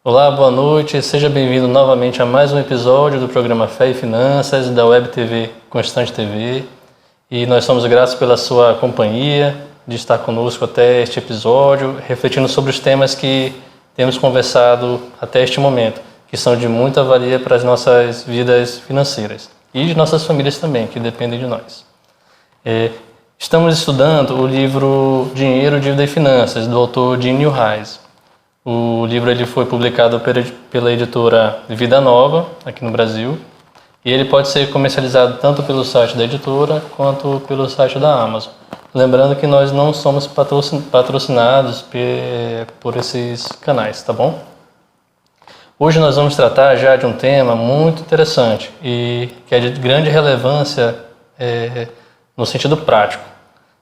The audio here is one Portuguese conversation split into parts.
Olá, boa noite, seja bem-vindo novamente a mais um episódio do programa Fé e Finanças da Web TV Constante TV. E nós somos gratos pela sua companhia, de estar conosco até este episódio, refletindo sobre os temas que temos conversado até este momento, que são de muita valia para as nossas vidas financeiras e de nossas famílias também, que dependem de nós. Estamos estudando o livro Dinheiro, Dívida e Finanças, do autor Jim Newhouse. O livro ele foi publicado pela editora Vida Nova, aqui no Brasil, e ele pode ser comercializado tanto pelo site da editora quanto pelo site da Amazon. Lembrando que nós não somos patrocinados por esses canais, tá bom? Hoje nós vamos tratar já de um tema muito interessante e que é de grande relevância no sentido prático,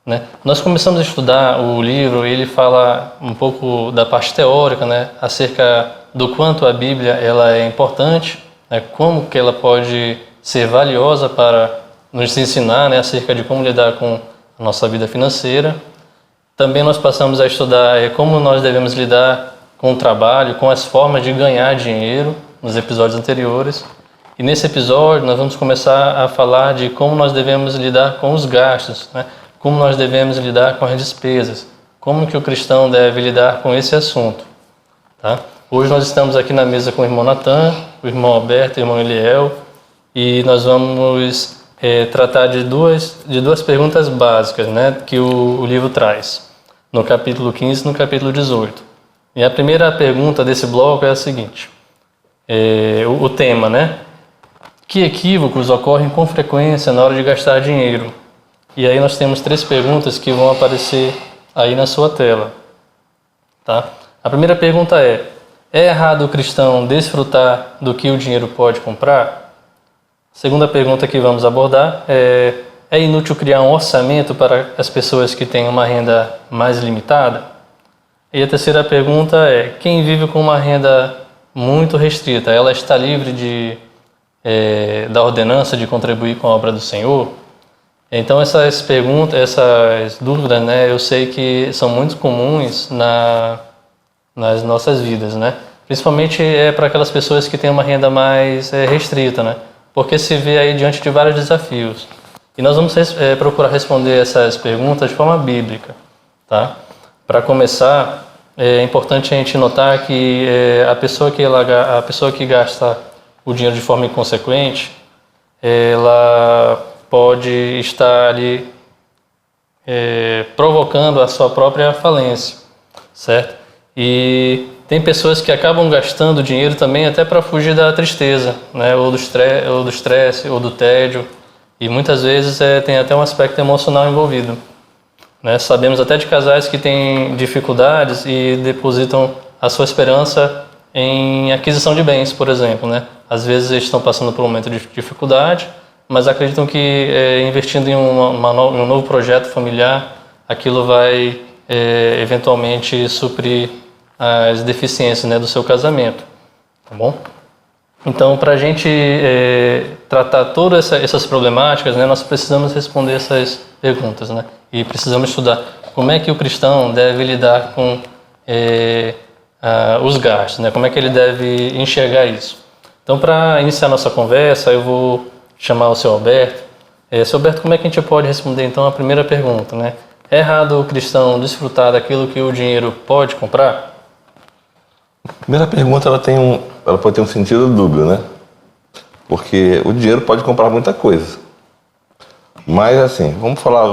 né? Nós começamos a estudar o livro e ele fala um pouco da parte teórica, né, acerca do quanto a Bíblia ela é importante, né, como que ela pode ser valiosa para nos ensinar, né, acerca de como lidar com a nossa vida financeira. Também nós passamos a estudar como nós devemos lidar com o trabalho, com as formas de ganhar dinheiro nos episódios anteriores. E nesse episódio nós vamos começar a falar de como nós devemos lidar com os gastos, né? Como nós devemos lidar com as despesas, como que o cristão deve lidar com esse assunto. Tá? Hoje nós estamos aqui na mesa com o irmão Natan, o irmão Alberto e o irmão Eliel, e nós vamos tratar de duas perguntas básicas, né, que o livro traz, no capítulo 15 e no capítulo 18. E a primeira pergunta desse bloco é a seguinte, o tema, né? Que equívocos ocorrem com frequência na hora de gastar dinheiro? E aí nós temos 3 perguntas que vão aparecer aí na sua tela. Tá? A primeira pergunta é errado o cristão desfrutar do que o dinheiro pode comprar? A segunda pergunta que vamos abordar é inútil criar um orçamento para as pessoas que têm uma renda mais limitada? E a terceira pergunta é, quem vive com uma renda muito restrita, ela está livre da ordenança de contribuir com a obra do Senhor? Então essas perguntas, essas dúvidas, né, eu sei que são muito comuns nas nossas vidas, né? Principalmente para aquelas pessoas que têm uma renda mais restrita, né? Porque se vê aí diante de vários desafios. E nós vamos procurar responder essas perguntas de forma bíblica, tá? Para começar, é importante a gente notar que a pessoa que gasta o dinheiro de forma inconsequente, ela pode estar ali provocando a sua própria falência, certo? E tem pessoas que acabam gastando dinheiro também até para fugir da tristeza, né? Ou do estresse, ou do tédio, e muitas vezes tem até um aspecto emocional envolvido, né? Sabemos até de casais que têm dificuldades e depositam a sua esperança em aquisição de bens, por exemplo, né? Às vezes eles estão passando por um momento de dificuldade, mas acreditam que investindo em um novo projeto familiar, aquilo vai eventualmente suprir as deficiências, né, do seu casamento, tá bom? Então, para a gente tratar todas essas problemáticas, né, nós precisamos responder essas perguntas, né? E precisamos estudar como é que o cristão deve lidar com os gastos, né? Como é que ele deve enxergar isso. Então, para iniciar nossa conversa, eu vou chamar o seu Alberto. Seu Alberto, como é que a gente pode responder então a primeira pergunta, né? É errado o cristão desfrutar daquilo que o dinheiro pode comprar? A primeira pergunta ela pode ter um sentido dúbio, né? Porque o dinheiro pode comprar muita coisa. Mas assim, vamos falar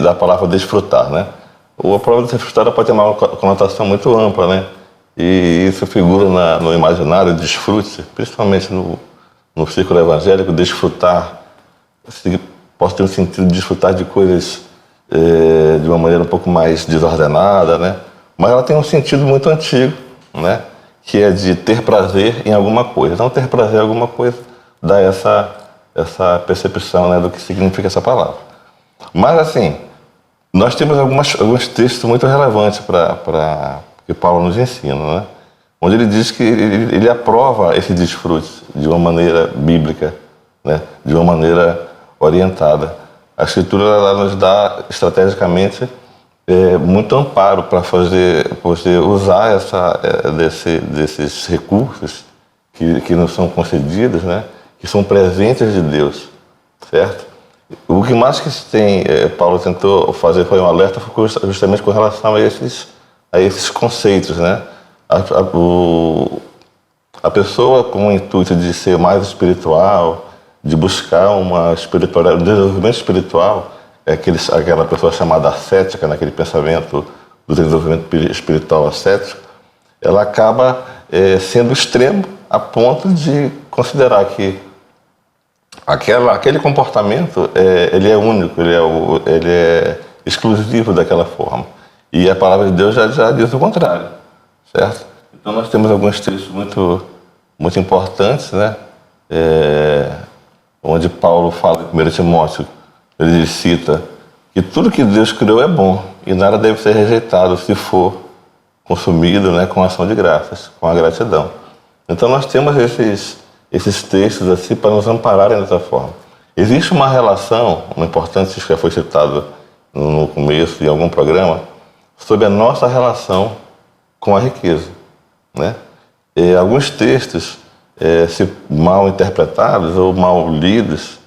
da palavra desfrutar, né? A palavra desfrutar pode ter uma conotação muito ampla, né? E isso figura no imaginário, desfrute, principalmente no círculo evangélico, desfrutar, pode ter um sentido de desfrutar de coisas de uma maneira um pouco mais desordenada, né? Mas ela tem um sentido muito antigo, né? Que é de ter prazer em alguma coisa. Então, ter prazer em alguma coisa dá essa percepção, né, do que significa essa palavra. Mas, assim, nós temos alguns textos muito relevantes que Paulo nos ensina, né? Onde ele diz que ele aprova esse desfrute de uma maneira bíblica, né? De uma maneira orientada. A Escritura ela nos dá estrategicamente muito amparo para você usar desses recursos que nos são concedidos, né? Que são presentes de Deus, certo? O que mais que se tem, Paulo tentou fazer foi um alerta justamente com relação a esses conceitos, né? A pessoa com o intuito de ser mais espiritual, de buscar uma espiritualidade, um desenvolvimento espiritual, aquela pessoa chamada ascética, naquele pensamento do desenvolvimento espiritual ascético, ela acaba sendo extremo a ponto de considerar que aquele comportamento ele é único, ele é exclusivo daquela forma. E a palavra de Deus já diz o contrário, certo? Então nós temos alguns textos muito, muito importantes, né? Onde Paulo fala em 1 Timóteo, ele cita que tudo que Deus criou é bom e nada deve ser rejeitado se for consumido, né, com ação de graças, com a gratidão. Então nós temos esses textos assim para nos ampararem dessa forma. Existe uma relação, uma importante, que já foi citado no começo de algum programa, sobre a nossa relação com a riqueza, né? Alguns textos, se mal interpretados ou mal lidos,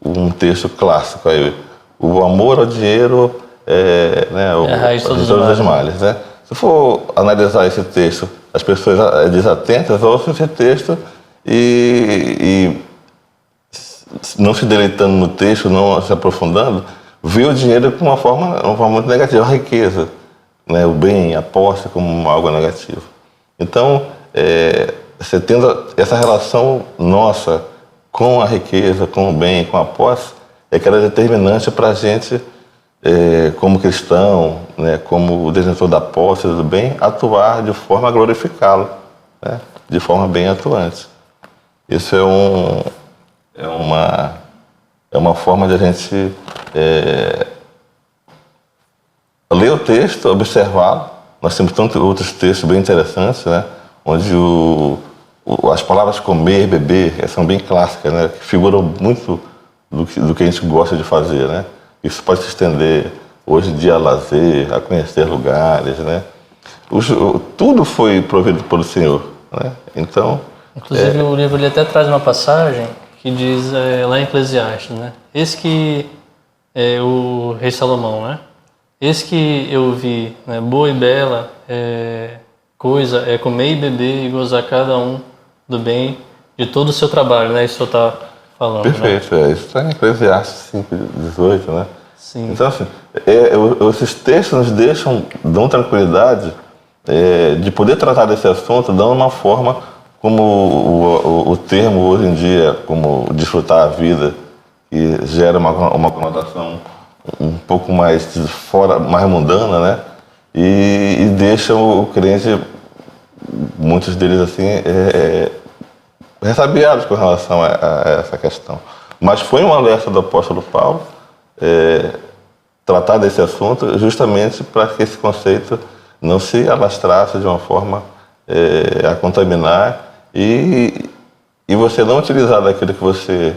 um texto clássico aí, o amor ao dinheiro é a raiz de todos os males, né? Se for analisar esse texto, as pessoas desatentas ouçam esse texto e não se deleitando no texto, não se aprofundando, vê o dinheiro como uma forma muito negativa, a riqueza, né? O bem, a posse como algo negativo. Então, você tendo essa relação nossa com a riqueza, com o bem, com a posse, é que ela é determinante para a gente, como cristão, né, como detentor da posse do bem, atuar de forma a glorificá-lo, né, de forma bem atuante. Isso é uma forma de a gente ler o texto, observá-lo. Nós temos tantos outros textos bem interessantes, né, onde as palavras comer, beber, são bem clássicas, né, que figuram muito do que a gente gosta de fazer, né. Isso pode se estender hoje em dia a lazer, a conhecer lugares, né. Tudo foi provido pelo Senhor, né. Então, inclusive o livro ele até traz uma passagem que diz lá em Eclesiastes, né, eis que o rei Salomão, né, eis que eu vi, né, boa e bela coisa é comer e beber e gozar cada um do bem de todo o seu trabalho, né? Isso eu estava falando. Perfeito, né? Isso está em Eclesiastes 5:18, né? Sim. Então, assim, esses textos nos dão tranquilidade de poder tratar desse assunto, dando uma forma como o termo hoje em dia, como desfrutar a vida, que gera uma conotação um pouco mais fora, mais mundana, né? E deixam o crente, muitos deles assim, ressabiados com relação a essa questão. Mas foi um alerta do apóstolo Paulo tratar desse assunto justamente para que esse conceito não se alastrasse de uma forma a contaminar e você não utilizar daquilo que você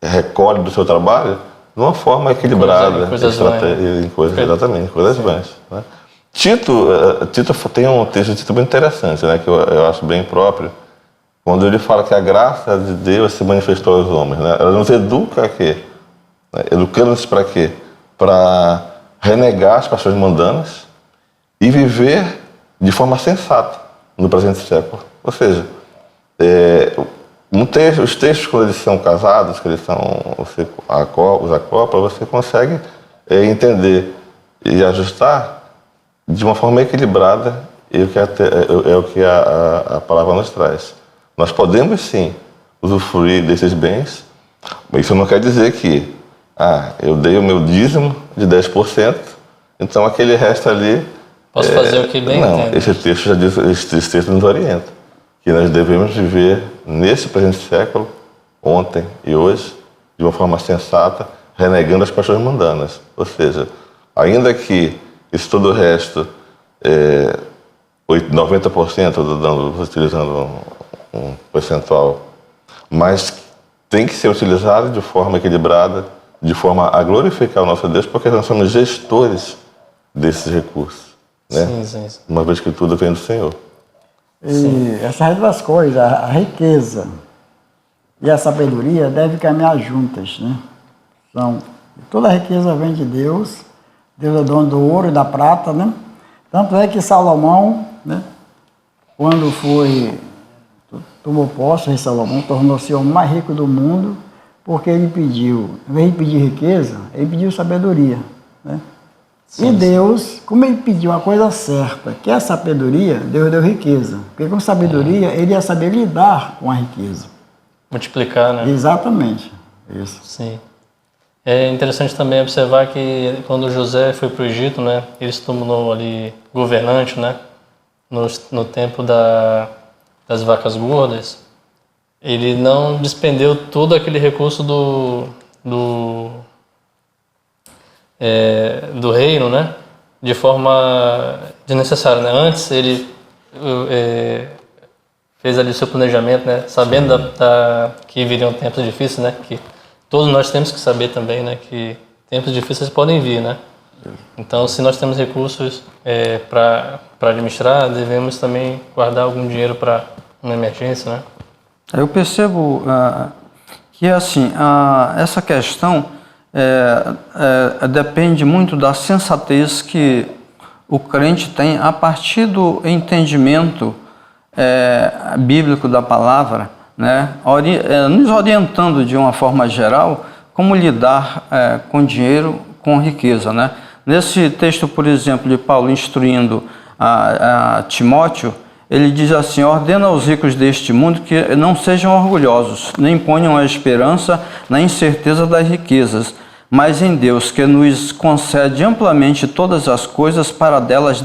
recolhe do seu trabalho de uma forma equilibrada, exatamente, coisas vãs. Né? Tito tem um texto de Tito bem interessante, né, que eu acho bem próprio, quando ele fala que a graça de Deus se manifestou aos homens. Né? Ela nos educa a quê? Educando-nos para quê? Para renegar as paixões mundanas e viver de forma sensata no presente século. Ou seja, os textos, quando eles são casados, que eles os acoplam, você consegue entender e ajustar de uma forma equilibrada o que a palavra nos traz. Nós podemos, sim, usufruir desses bens, mas isso não quer dizer que eu dei o meu dízimo de 10%, então aquele resto ali... Posso fazer o que bem Não, entendo. esse texto já diz, esse texto nos orienta, que nós devemos viver nesse presente século, ontem e hoje, de uma forma sensata, renegando as paixões mundanas. Ou seja, ainda que isso todo o resto, 90%, utilizando um percentual, mas tem que ser utilizado de forma equilibrada, de forma a glorificar o nosso Deus, porque nós somos gestores desses recursos, né? Sim. Uma vez que tudo vem do Senhor. E essas duas coisas, a riqueza e a sabedoria, devem caminhar juntas, né? Toda a riqueza vem de Deus. Deus é dono do ouro e da prata, né? Tanto é que Salomão, né, quando tomou posse, rei Salomão, tornou-se o homem mais rico do mundo, porque ele pediu, em vez de pedir riqueza, ele pediu sabedoria, né? E Deus, como ele pediu a coisa certa, que é a sabedoria, Deus deu riqueza. Porque com sabedoria, ele ia saber lidar com a riqueza. Multiplicar, né? Exatamente. Isso. Sim. É interessante também observar que quando José foi para o Egito, né, ele se tornou ali governante, né, no tempo das vacas gordas, ele não despendeu todo aquele recurso do reino, né, de forma desnecessária, né? Antes ele fez ali o seu planejamento, né, sabendo que viriam tempos difíceis, né, que todos nós temos que saber também, né, que tempos difíceis podem vir, né? Então, se nós temos recursos para administrar, devemos também guardar algum dinheiro para uma emergência, né? Eu percebo que, assim, essa questão depende muito da sensatez que o crente tem a partir do entendimento bíblico da palavra, né, nos orientando de uma forma geral como lidar com dinheiro, com riqueza, né? Nesse texto, por exemplo, de Paulo instruindo a Timóteo, ele diz assim: ordena aos ricos deste mundo que não sejam orgulhosos, nem ponham a esperança na incerteza das riquezas, mas em Deus, que nos concede amplamente todas as coisas para delas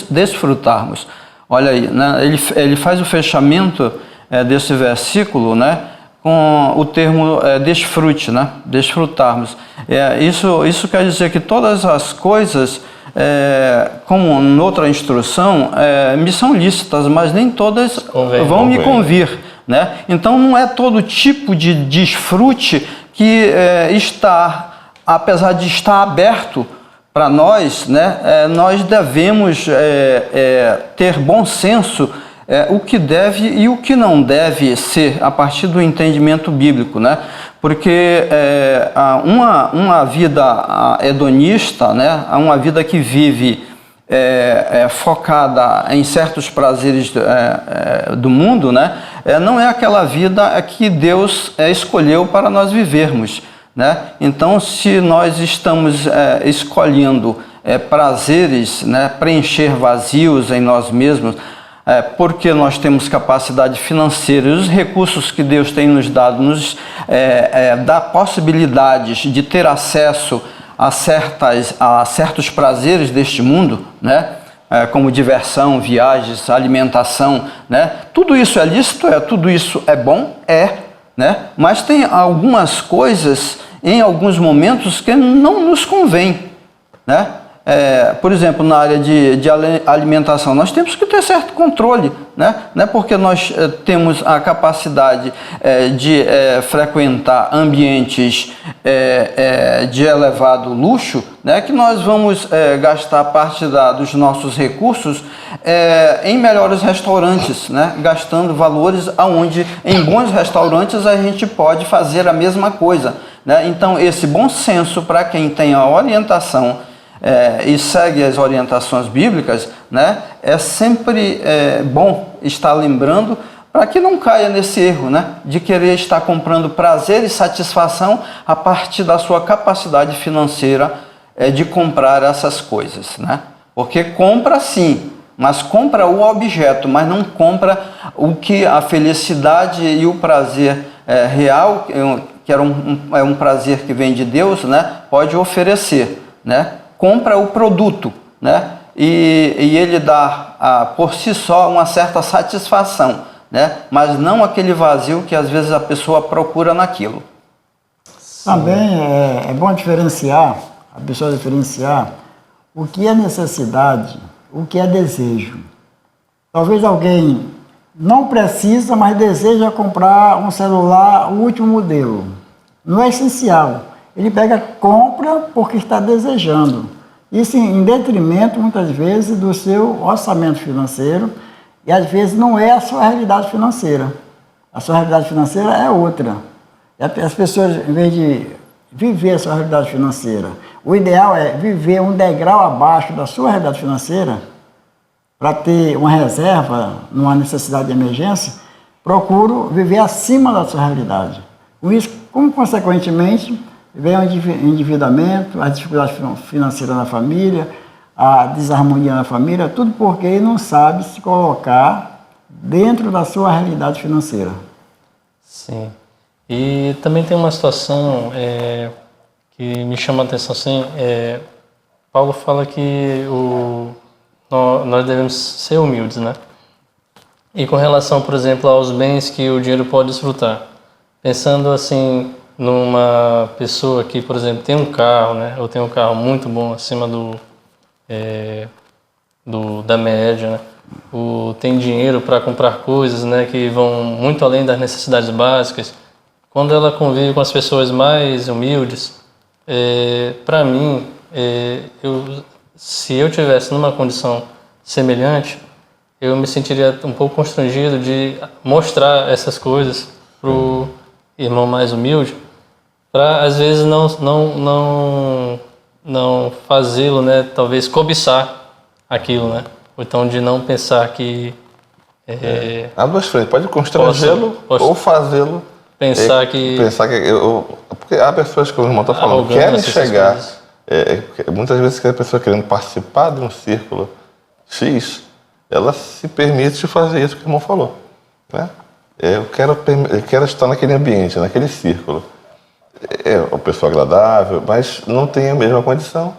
desfrutarmos. Olha aí, né? Ele faz o fechamento desse versículo, né, com o termo desfrute, né, desfrutarmos. Isso quer dizer que todas as coisas, como noutra instrução, me são lícitas, mas nem todas vão me convir, né? Então não é todo tipo de desfrute que apesar de estar aberto para nós, né, nós devemos ter bom senso o que deve e o que não deve ser a partir do entendimento bíblico, né? Porque uma vida hedonista, né, uma vida que vive focada em certos prazeres do mundo, né, não é aquela vida que Deus escolheu para nós vivermos, né? Então, se nós estamos escolhendo prazeres, né, preencher vazios em nós mesmos, porque nós temos capacidade financeira e os recursos que Deus tem nos dado nos dá possibilidades de ter acesso a certos prazeres deste mundo, né? Como diversão, viagens, alimentação, né? Tudo isso é lícito, tudo isso é bom, né? Mas tem algumas coisas em alguns momentos que não nos convém, né? Por exemplo, na área de alimentação, nós temos que ter certo controle, né? Não é porque nós temos a capacidade de frequentar ambientes de elevado luxo, né, que nós vamos gastar parte dos nossos recursos em melhores restaurantes, né? Gastando valores aonde em bons restaurantes a gente pode fazer a mesma coisa, né? Então, esse bom senso para quem tem a orientação e segue as orientações bíblicas, né, é sempre bom estar lembrando para que não caia nesse erro, né, de querer estar comprando prazer e satisfação a partir da sua capacidade financeira de comprar essas coisas, né? Porque compra sim, mas compra o objeto, mas não compra o que a felicidade e o prazer real, que é um prazer que vem de Deus, né, pode oferecer, né? Compra o produto, né? E ele dá por si só uma certa satisfação, né? Mas não aquele vazio que às vezes a pessoa procura naquilo. Também é bom a pessoa diferenciar o que é necessidade, o que é desejo. Talvez alguém não precisa, mas deseja comprar um celular, o último modelo. Não é essencial. Ele compra porque está desejando. Isso em detrimento, muitas vezes, do seu orçamento financeiro, e às vezes não é a sua realidade financeira. A sua realidade financeira é outra. E as pessoas, em vez de viver a sua realidade financeira, o ideal é viver um degrau abaixo da sua realidade financeira, para ter uma reserva numa necessidade de emergência. Procuro viver acima da sua realidade. Com isso, como consequentemente, vem o endividamento, a dificuldade financeira na família, a desarmonia na família, tudo porque não sabe se colocar dentro da sua realidade financeira. Sim. E também tem uma situação que me chama a atenção, assim, Paulo fala que nós devemos ser humildes, né? E com relação, por exemplo, aos bens que o dinheiro pode desfrutar. Pensando assim, numa pessoa que, por exemplo, tem um carro, né? Ou tem um carro muito bom, acima da média, né? Tem dinheiro para comprar coisas, né? Que vão muito além das necessidades básicas. Quando ela convive com as pessoas mais humildes, para mim, se eu tivesse numa condição semelhante, eu me sentiria um pouco constrangido de mostrar essas coisas pro irmão mais humilde, para às vezes não fazê-lo, né? Talvez cobiçar aquilo, né? Ou então de não pensar que Há duas frentes, pode constrangê-lo ou fazê-lo pensar porque há pessoas que o irmão está falando, querem chegar, muitas vezes que a pessoa querendo participar de um círculo X, ela se permite fazer isso que o irmão falou, né? Eu quero estar naquele ambiente, naquele círculo. É uma pessoa agradável, mas não tem a mesma condição.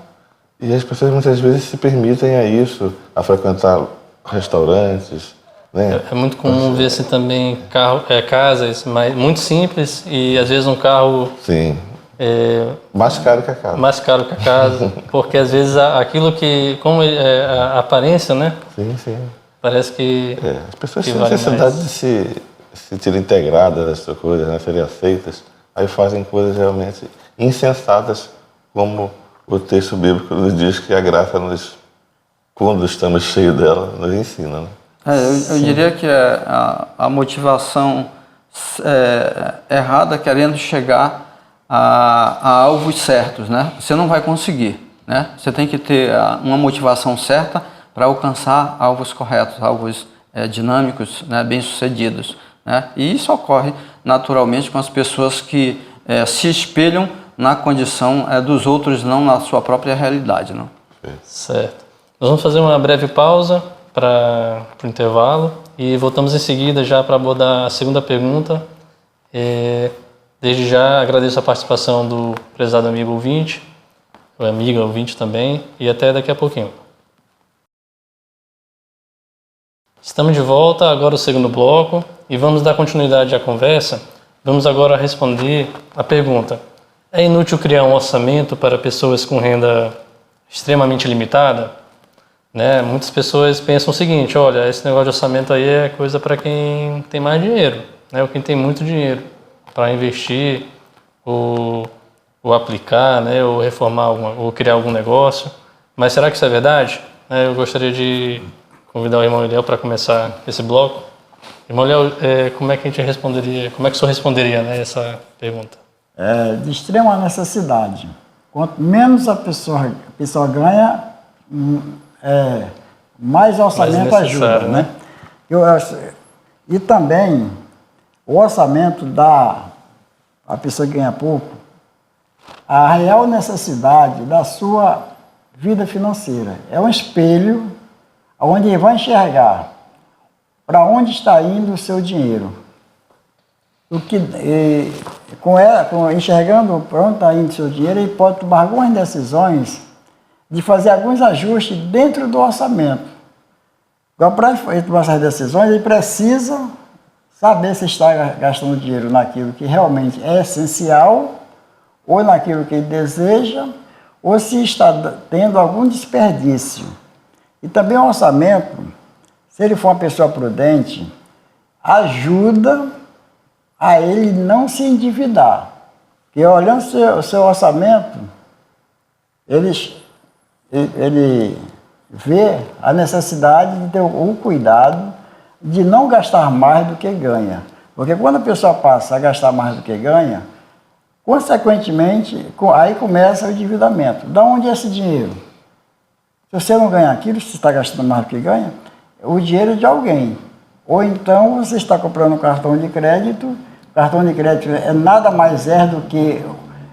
E as pessoas muitas vezes se permitem a isso, a frequentar restaurantes, né? É muito comum ver assim também casas muito simples e às vezes um carro Sim. Mais caro que a casa. Mais caro que a casa, porque às vezes aquilo que, como a aparência, né? Sim, sim. Parece que as pessoas têm vale necessidade de se sentirem integradas nessas coisas, né? Serem aceitas, aí fazem coisas realmente insensatas, como o texto bíblico nos diz que a graça quando estamos cheios dela, nos ensina, né? Eu diria que a motivação errada querendo chegar a alvos certos, né? Você não vai conseguir, né? Você tem que ter uma motivação certa para alcançar alvos corretos, alvos dinâmicos, né? Bem-sucedidos, né? E isso ocorre naturalmente com as pessoas que se espelham na condição dos outros, não na sua própria realidade, não? Certo. Nós vamos fazer uma breve pausa para o intervalo e voltamos em seguida já para abordar a segunda pergunta. Desde já agradeço a participação do prezado amigo ouvinte, ou amiga ouvinte também, e até daqui a pouquinho. Estamos de volta, agora o segundo bloco, e vamos dar continuidade à conversa. Vamos agora responder a pergunta: é inútil criar um orçamento para pessoas com renda extremamente limitada? Né? Muitas pessoas pensam o seguinte: olha, esse negócio de orçamento aí é coisa para quem tem mais dinheiro, né? Ou quem tem muito dinheiro para investir ou aplicar, né? Ou reformar ou criar algum negócio. Mas será que isso é verdade? Eu gostaria de convidar o irmão Eliel para começar esse bloco. Irmão Eliel, como é que a gente responderia? Como é que o senhor responderia, né, essa pergunta? De extrema necessidade. Quanto menos a pessoa ganha, mais orçamento ajuda, né? E também o orçamento dá à pessoa que ganha pouco a real necessidade da sua vida financeira. É um espelho onde ele vai enxergar para onde está indo o seu dinheiro. Enxergando para onde está indo o seu dinheiro, ele pode tomar algumas decisões de fazer alguns ajustes dentro do orçamento. Para ele tomar essas decisões, ele precisa saber se está gastando dinheiro naquilo que realmente é essencial, ou naquilo que ele deseja, ou se está tendo algum desperdício. E também o orçamento, se ele for uma pessoa prudente, ajuda a ele não se endividar. Porque olhando o seu orçamento, ele ele vê a necessidade de ter o cuidado de não gastar mais do que ganha. Porque quando a pessoa passa a gastar mais do que ganha, consequentemente, aí começa o endividamento. Da onde é esse dinheiro? Se você não ganha aquilo, se você está gastando mais do que ganha, o dinheiro é de alguém. Ou então você está comprando um cartão de crédito. O cartão de crédito é nada mais do que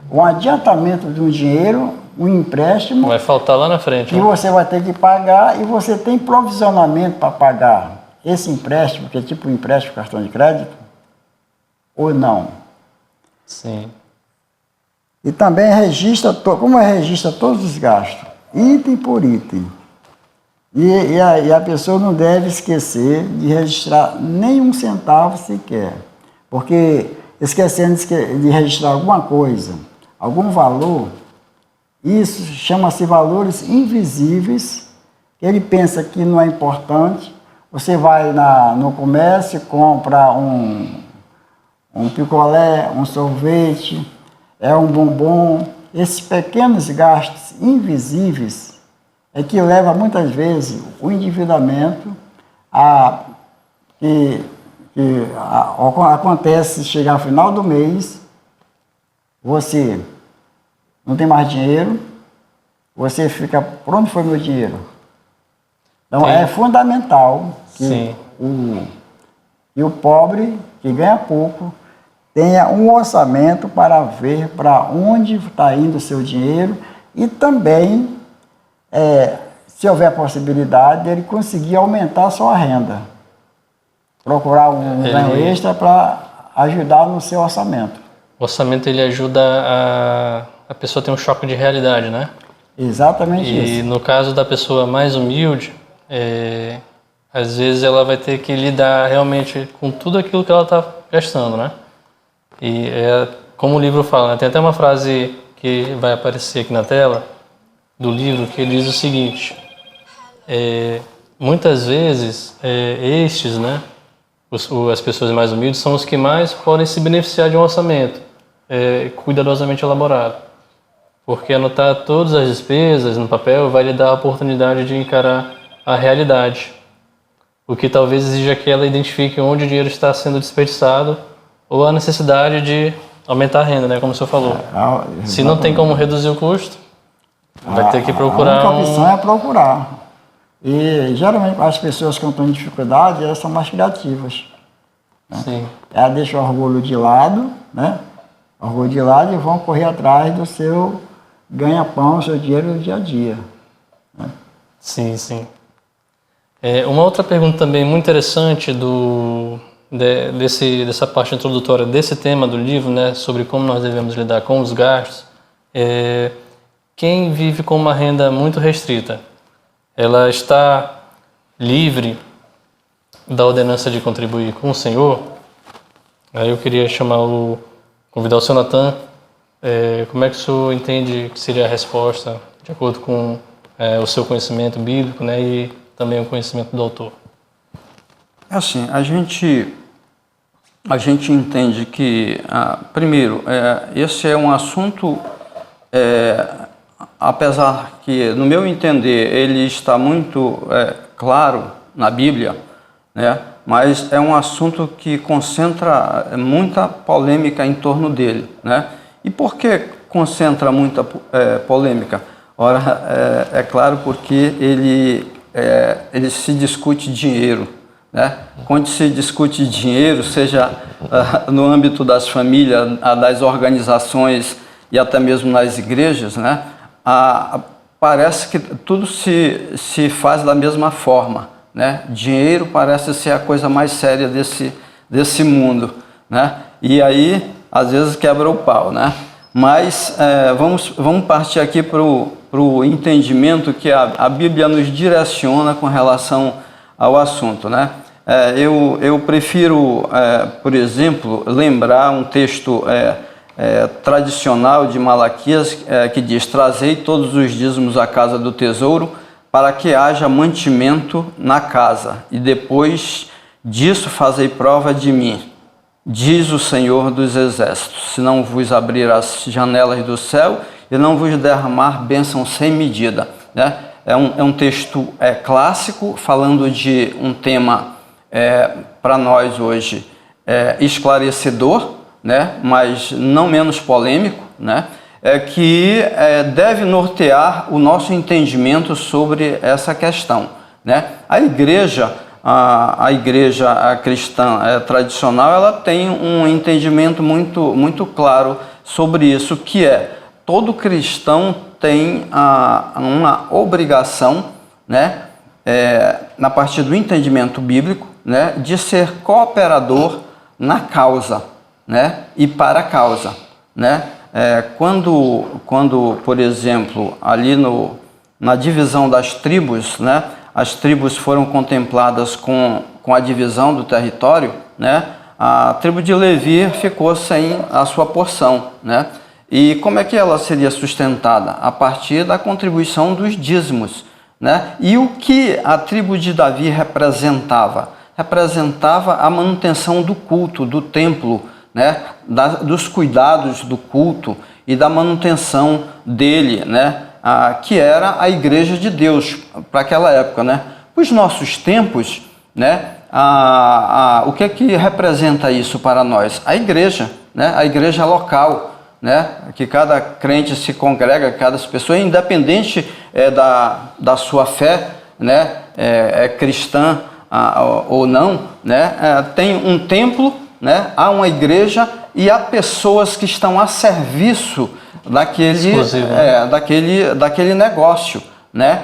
um adiantamento de um dinheiro, um empréstimo. Vai faltar lá na frente. E você vai ter que pagar, e você tem provisionamento para pagar esse empréstimo, que é tipo um empréstimo cartão de crédito, ou não. Sim. E também registra todos os gastos, item por item. E a pessoa não deve esquecer de registrar nenhum centavo sequer. Porque esquecendo de registrar alguma coisa, algum valor, isso chama-se valores invisíveis, que ele pensa que não é importante. Você vai no comércio, compra um picolé, um sorvete, um bombom. Esses pequenos gastos invisíveis é que leva muitas vezes o endividamento acontece chegar ao final do mês, você não tem mais dinheiro, você fica, por onde foi meu dinheiro? Então é fundamental que o pobre, que ganha pouco, tenha um orçamento para ver para onde está indo o seu dinheiro e também, se houver a possibilidade, ele conseguir aumentar a sua renda. Procurar um ganho extra para ajudar no seu orçamento. O orçamento ele ajuda a pessoa a ter um choque de realidade, né? Exatamente isso. E no caso da pessoa mais humilde, às vezes ela vai ter que lidar realmente com tudo aquilo que ela está gastando, né? E como o livro fala, né? Tem até uma frase que vai aparecer aqui na tela do livro que ele diz o seguinte: muitas vezes estes, né? As pessoas mais humildes são os que mais podem se beneficiar de um orçamento cuidadosamente elaborado. Porque anotar todas as despesas no papel vai lhe dar a oportunidade de encarar a realidade. O que talvez exija que ela identifique onde o dinheiro está sendo desperdiçado ou a necessidade de aumentar a renda, né? Como o senhor falou. Se não tem como reduzir o custo, vai ter que procurar a única opção é procurar. E geralmente as pessoas que estão em dificuldade, elas são mais criativas. Né? Sim. Elas deixam o orgulho de lado, né? O orgulho de lado, e vão correr atrás do seu ganha-pão, seu dinheiro do dia a dia. Né? Sim, sim. Uma outra pergunta também muito interessante dessa parte introdutória desse tema do livro, né, sobre como nós devemos lidar com os gastos, quem vive com uma renda muito restrita, ela está livre da ordenança de contribuir com o Senhor? Aí eu queria convidar o Sr. Natan. Como é que o senhor entende que seria a resposta, de acordo com o seu conhecimento bíblico, né, e também o conhecimento do autor? Assim, a gente entende que, primeiro, esse é um assunto, apesar que, no meu entender, ele está muito claro na Bíblia, né? Mas é um assunto que concentra muita polêmica em torno dele, né? E por que concentra muita polêmica? Ora, é claro, porque ele se discute dinheiro, né? Quando se discute dinheiro, seja no âmbito das famílias, das organizações e até mesmo nas igrejas, né? Parece que tudo se faz da mesma forma, né? Dinheiro parece ser a coisa mais séria desse mundo, né? E aí, às vezes, quebra o pau, né? Mas vamos partir aqui para o entendimento que a Bíblia nos direciona com relação ao assunto, né? Eu prefiro, por exemplo, lembrar um texto tradicional de Malaquias que diz: trazei todos os dízimos à casa do tesouro, para que haja mantimento na casa, e depois disso fazei prova de mim, diz o Senhor dos Exércitos, se não vos abrir as janelas do céu e não vos derramar bênção sem medida. né? É um texto clássico, falando de um tema para nós hoje esclarecedor, né? Mas não menos polêmico, né? Que deve nortear o nosso entendimento sobre essa questão, né? A igreja cristã tradicional, ela tem um entendimento muito claro sobre isso, que todo cristão tem uma obrigação, né, na partir do entendimento bíblico, né, de ser cooperador na causa, né, e para a causa, né? Quando, por exemplo, ali na divisão das tribos, né, as tribos foram contempladas com a divisão do território, né, a tribo de Levi ficou sem a sua porção, né? E como é que ela seria sustentada? A partir da contribuição dos dízimos, né? E o que a tribo de Davi representava? Representava a manutenção do culto, do templo, né? Dos cuidados do culto e da manutenção dele, né? Que era a igreja de Deus para aquela época, né? Os nossos tempos, né? O que representa isso para nós? A igreja, né? A igreja local, né? Que cada crente se congrega, cada pessoa, independente da sua fé, né? Cristã ou não, né? Tem um templo, né? Há uma igreja e há pessoas que estão a serviço daquele negócio, né?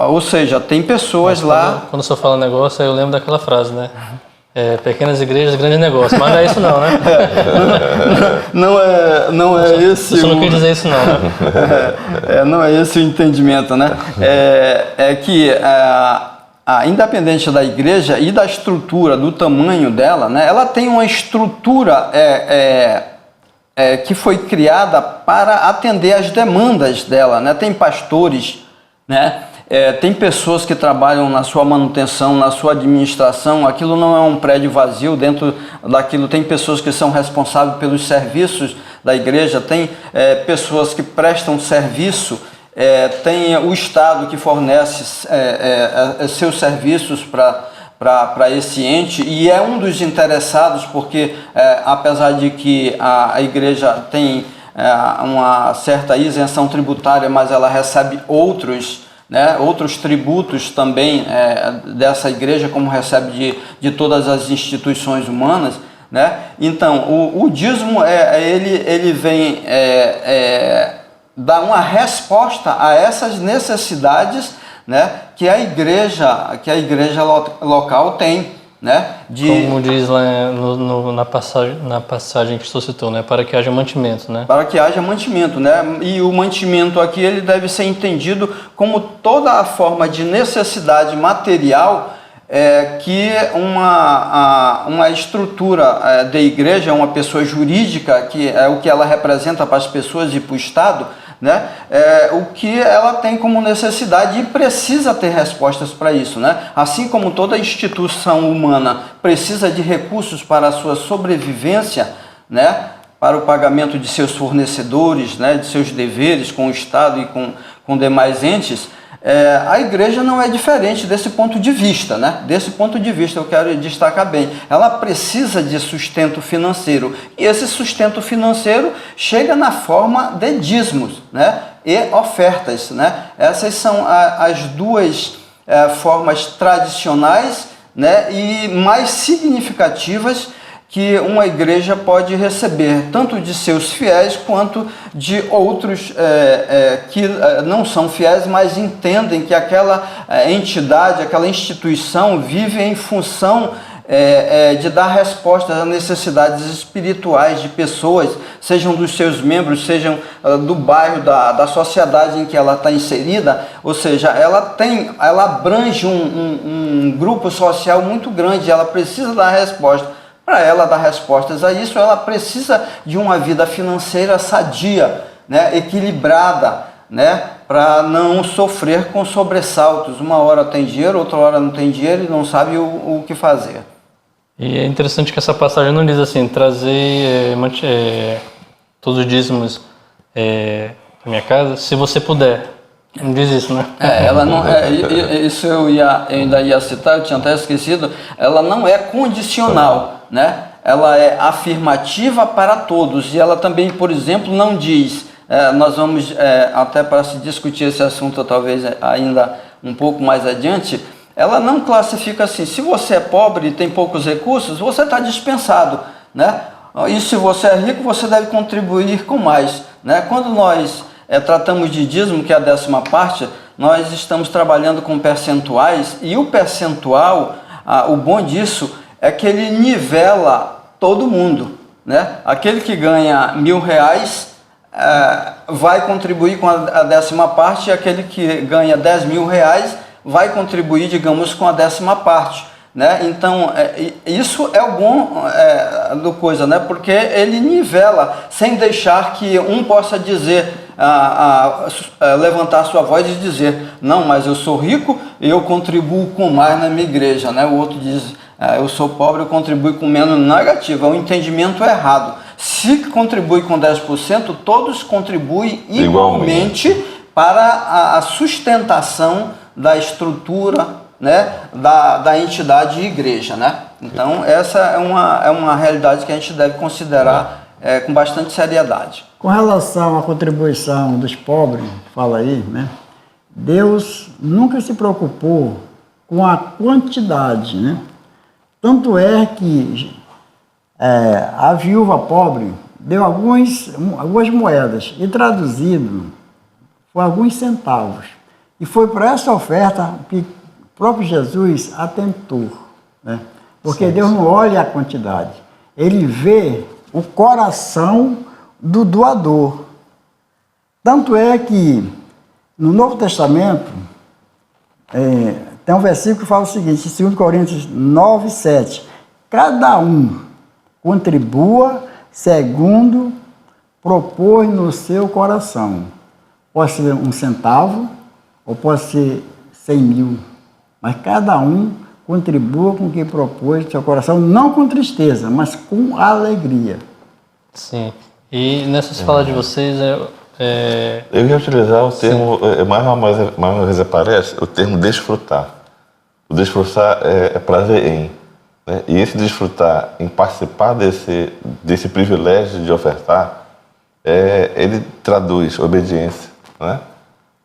Ou seja, tem pessoas lá... Quando o senhor fala negócio, eu lembro daquela frase, né? Pequenas igrejas, grande negócio. Mas não é isso não, né? Não é esse... O senhor não quer dizer isso não, né? Não é esse o entendimento, né? Que... independente da igreja e da estrutura, do tamanho dela, né, ela tem uma estrutura que foi criada para atender às demandas dela, né? Tem pastores, né? Tem pessoas que trabalham na sua manutenção, na sua administração. Aquilo não é um prédio vazio, dentro daquilo tem pessoas que são responsáveis pelos serviços da igreja, tem pessoas que prestam serviço. Tem o Estado que fornece seus serviços para esse ente e é um dos interessados, porque apesar de que a igreja tem uma certa isenção tributária, mas ela recebe outros tributos também dessa igreja, como recebe de todas as instituições humanas, né? Então, o dízimo ele vem dar uma resposta a essas necessidades, né, que a igreja local tem, né? Como diz lá na passagem que o senhor citou, né? Para que haja mantimento, né? Para que haja mantimento, né? E o mantimento aqui ele deve ser entendido como toda a forma de necessidade material que uma estrutura de igreja, uma pessoa jurídica, que é o que ela representa para as pessoas e para o Estado, né? O que ela tem como necessidade e precisa ter respostas para isso, né? Assim como toda instituição humana precisa de recursos para a sua sobrevivência, né? Para o pagamento de seus fornecedores, né? De seus deveres com o Estado e com demais entes, a igreja não é diferente desse ponto de vista, né? Desse ponto de vista eu quero destacar bem. Ela precisa de sustento financeiro e esse sustento financeiro chega na forma de dízimos, né? E ofertas, né? Essas são as duas formas tradicionais, né? E mais significativas que uma igreja pode receber, tanto de seus fiéis quanto de outros que não são fiéis, mas entendem que aquela entidade, aquela instituição vive em função de dar respostas às necessidades espirituais de pessoas, sejam dos seus membros, sejam do bairro, da sociedade em que ela está inserida. Ou seja, ela abrange um grupo social muito grande, ela precisa dar resposta. Para ela dar respostas a isso, ela precisa de uma vida financeira sadia, né, equilibrada, né, para não sofrer com sobressaltos. Uma hora tem dinheiro, outra hora não tem dinheiro e não sabe o que fazer. E é interessante que essa passagem não diz assim, trazer todos os dízimos para minha casa, se você puder. Não diz isso, né? Ela não isso eu ainda ia citar, eu tinha até esquecido. Ela não é condicional, né? Ela é afirmativa para todos. E ela também, por exemplo, não diz. Nós vamos até para se discutir esse assunto talvez ainda um pouco mais adiante. Ela não classifica assim. Se você é pobre e tem poucos recursos, você está dispensado, né? E se você é rico, você deve contribuir com mais, né? Quando nós tratamos de dízimo, que é a 10ª parte, nós estamos trabalhando com percentuais, e o percentual, o bom disso é que ele nivela todo mundo, né? Aquele que ganha R$1.000 vai contribuir com a 10ª parte, e aquele que ganha R$10.000 vai contribuir, digamos, com a 10ª parte. Né? Então, isso é o bom do coisa, né? Porque ele nivela, sem deixar que um possa dizer, levantar sua voz e dizer, não, mas eu sou rico e eu contribuo com mais na minha igreja, né? O outro diz, eu sou pobre, eu contribuo com menos. Negativo, é um entendimento errado. Se contribui com 10%, todos contribuem igualmente para a sustentação da estrutura, né, da entidade igreja, né? Então essa é uma realidade que a gente deve considerar com bastante seriedade. Com relação à contribuição dos pobres, fala aí, né? Deus nunca se preocupou com a quantidade, né? Tanto é que a viúva pobre deu algumas moedas e traduzido foi alguns centavos. E foi por essa oferta que o próprio Jesus atentou, né? Porque sim, Deus não olha a quantidade, Ele vê o coração do doador. Tanto é que no Novo Testamento tem um versículo que fala o seguinte, em 2 Coríntios 9:7, cada um contribua segundo propôs no seu coração. Pode ser 1 centavo ou pode ser 100.000, mas cada um contribua com o que propôs no seu coração, não com tristeza, mas com alegria. Sim, e nessas falas de vocês, eu ia utilizar o termo, mais uma vez aparece, o termo desfrutar. O desfrutar é prazer em, né? E esse desfrutar, em participar desse privilégio de ofertar, ele traduz obediência, né?